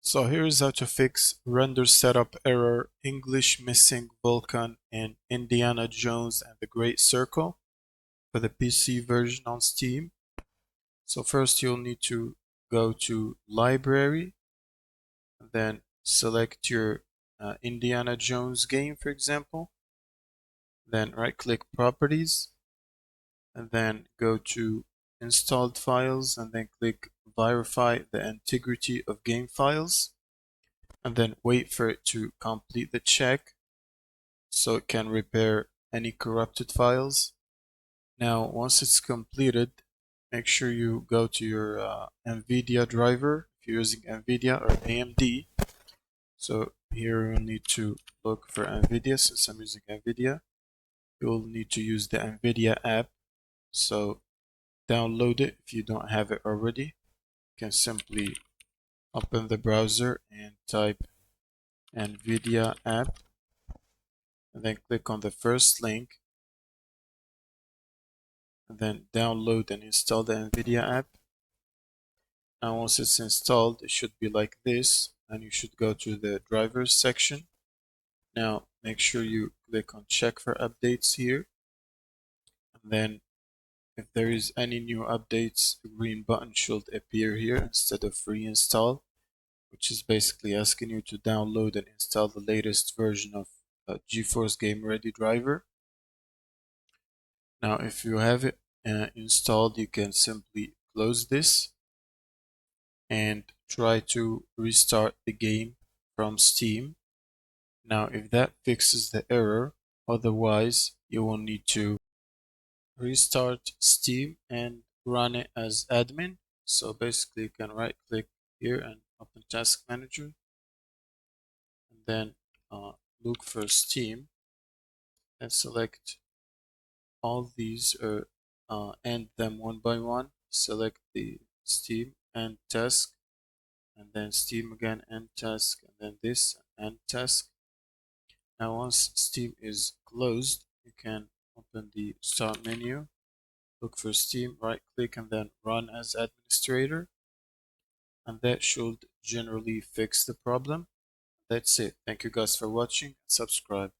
So here's how to fix render setup error English Missing Vulkan in Indiana Jones and the Great Circle for the PC version on Steam. So first you'll need to go to Library, then select your Indiana Jones game, for example. Then right-click Properties, and then go to Installed Files, and then click Verify the integrity of game files. And then wait for it to complete the check so it can repair any corrupted files. Now, once it's completed, make sure you go to your NVIDIA driver if you're using NVIDIA or AMD. So here you'll need to look for NVIDIA. Since I'm using NVIDIA, you'll need to use the NVIDIA app. So download it if you don't have it already. You can simply open the browser and type NVIDIA app, and then click on the first link, and then download and install the NVIDIA app. Now once it's installed, it should be like this, and you should go to the drivers section. Now make sure you click on check for updates here, and then if there is any new updates, the green button should appear here instead of reinstall, which is basically asking you to download and install the latest version of GeForce Game Ready driver. Now if you have it installed, you can simply close this and try to restart the game from Steam. Now if that fixes the error, otherwise you will need to restart Steam and run it as admin. So basically you can right click here and open Task Manager, and then look for Steam and select all these or end them one by one. Select the Steam and task, and then Steam again and task, and then this and task. Now once Steam is closed, you can open the start menu, look for Steam, right click, and then run as administrator, and that should generally fix the problem. That's it. Thank you guys for watching. Subscribe.